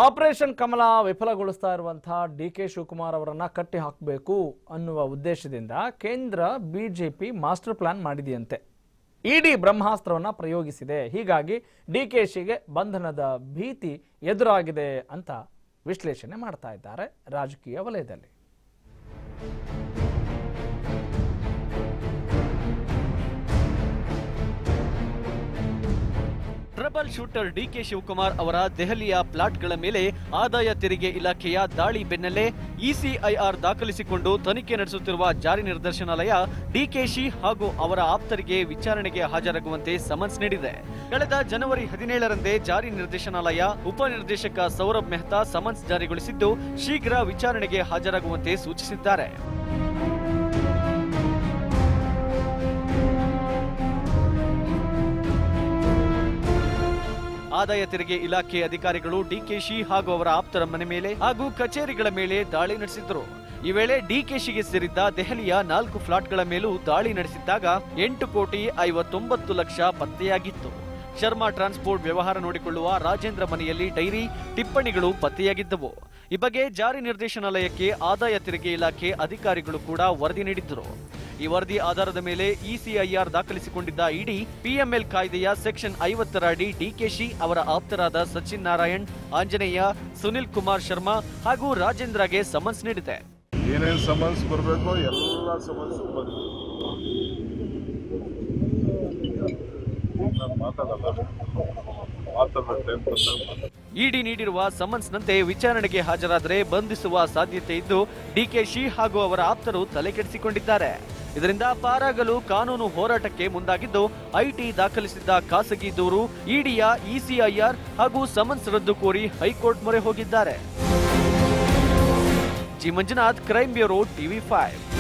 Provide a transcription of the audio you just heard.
Operation ಕಮಲ ವಿಫಲಗೊಳಿಸ್ತಾ ಇರುವಂತಹ DK Shivakumar ಅವರನ್ನ ಕಟ್ಟಿ ಹಾಕಬೇಕು ಅನ್ನುವ ಉದ್ದೇಶದಿಂದ ಕೇಂದ್ರ ಬಿಜೆಪಿ ಮಾಸ್ಟರ್ ಪ್ಲಾನ್ ಮಾಡಿದೆಯಂತೆ. ಇಡಿ ಬ್ರಹ್ಮಾಸ್ತ್ರವನ್ನ ಪ್ರಯೋಗಿಸಿದೆ. ಹೀಗಾಗಿ ಡಿಕೆಶಿಗೆ ಬಂಧನದ ಭೀತಿ ಎದುರಾಗಿದೆ ಅಂತ ವಿಶ್ಲೇಷಣೆ ಮಾಡ್ತಾ ಇದ್ದಾರೆ ರಾಜಕೀಯ ವಲಯದಲ್ಲಿ. ಟ್ರಬಲ್ ಶೂಟರ್ ಡಿಕೆ ಶಿವಕುಮಾರ್ ಅವರ ದೆಹಲಿಯ ಪ್ಲಾಟ್ಗಳ ಮೇಲೆ ಆದಾಯ ತೆರಿಗೆ ಇಲಾಖೆಯ ದಾಳಿ ಬೆನ್ನಲ್ಲೇ ಇಸಿಐಆರ್ ದಾಖಲಿಸಿಕೊಂಡು ತನಿಖೆ ನಡೆಸುತ್ತಿರುವ ಜಾರಿ ನಿರ್ದೇಶನಾಲಯ ಡಿಕೆಶಿ ಹಾಗೂ ಅವರ ಆಪ್ತರಿಗೆ ವಿಚಾರಣೆಗೆ ಹಾಜರಾಗುವಂತೆ ಸಮನ್ಸ್ ನೀಡಿದೆ. ಕಳೆದ ಜನವರಿ 17ರಂದೇ ಜಾರಿ ನಿರ್ದೇಶನಾಲಯ ಉಪನಿರ್ದೇಶಕ ಸೌರಭ್ ಮೆಹ್ತಾ ಸಮನ್ಸ್ ಜಾರಿಗೊಳಿಸಿದ್ದು ಶೀಘ್ರ ವಿಚಾರಣೆಗೆ ಹಾಜರಾಗುವಂತೆ ಸೂಚಿಸಿದ್ದಾರೆ. ಆದಾಯ ತೆರಿಗೆ ಇಲಾಖೆ ಅಧಿಕಾರಿಗಳು ಡಿಕೆಶಿ ಹಾಗೂ ಅವರ ಆಪ್ತರ ಮನೆ ಮೇಲೆ ಹಾಗೂ ಕಚೇರಿಗಳ ಮೇಲೆ ದಾಳಿ ನಡೆಸಿದ್ರು. ಈ ವೇಳೆ ಡಿಕೆಶಿಗೆ ಸೇರಿದ್ದ ದೆಹಲಿಯ 4 ಫ್ಲಾಟ್ಗಳ ಮೇಲೂ ದಾಳಿ ನಡೆಸಿದ್ದಾಗ 8,59,00,000 ಪತ್ತೆಯಾಗಿತ್ತು. ಶರ್ಮಾ ಟ್ರಾನ್ಸ್ಪೋರ್ಟ್ ವ್ಯವಹಾರ ನೋಡಿಕೊಳ್ಳುವ ರಾಜೇಂದ್ರ ಮನೆಯಲ್ಲಿ ಡೈರಿ, ಟಿಪ್ಪಣಿಗಳು ಪತ್ತೆಯಾಗಿದ್ದವು. ಈ ಬಗ್ಗೆ ಜಾರಿ ನಿರ್ದೇಶನಾಲಯಕ್ಕೆ ಆದಾಯ ತೆರಿಗೆ ಇಲಾಖೆ ಅಧಿಕಾರಿಗಳು ಕೂಡ ವರದಿ ನೀಡಿದ್ದರು. ಈ ವರದಿ ಆಧಾರದ ಮೇಲೆ ಇಸಿಐಆರ್ ದಾಖಲಿಸಿಕೊಂಡಿದ್ದ ಇಡಿ ಪಿಎಂಎಲ್ ಕಾಯ್ದೆಯ ಸೆಕ್ಷನ್ 50ರ ಅಡಿ ಡಿಕೆಶಿ ಅವರ ಆಪ್ತರಾದ ಸಚಿನ್ ನಾರಾಯಣ್, ಆಂಜನೇಯ, ಸುನಿಲ್ ಕುಮಾರ್ ಶರ್ಮಾ ಹಾಗೂ ರಾಜೇಂದ್ರಗೆ ಸಮನ್ಸ್ ನೀಡಿದೆ. ಏನೇನು ಸಮನ್ಸ್ ಬರಬೇಕು ಎಲ್ಲ ಸಮನ್ಸ್ ಬಂದಿದೆ. ಇಡಿ ನೀಡಿರುವ ಸಮನ್ಸ್ನಂತೆ ವಿಚಾರಣೆಗೆ ಹಾಜರಾದರೆ ಬಂಧಿಸುವ ಸಾಧ್ಯತೆ ಇದ್ದು ಡಿಕೆಶಿ ಹಾಗೂ ಅವರ ಆಪ್ತರು ತಲೆಕೆಡಿಸಿಕೊಂಡಿದ್ದಾರೆ. ಇದರಿಂದ ಪಾರಾಗಲು ಕಾನೂನು ಹೋರಾಟಕ್ಕೆ ಮುಂದಾಗಿದ್ದು ಐಟಿ ದಾಖಲಿಸಿದ್ದ ಖಾಸಗಿ ದೂರು, ಇಡಿಯ ಇಸಿಐಆರ್ ಹಾಗೂ ಸಮನ್ಸ್ ರದ್ದು ಕೋರಿ ಹೈಕೋರ್ಟ್ ಮೊರೆ ಹೋಗಿದ್ದಾರೆ. G Manjunath, crime bureau, TV5.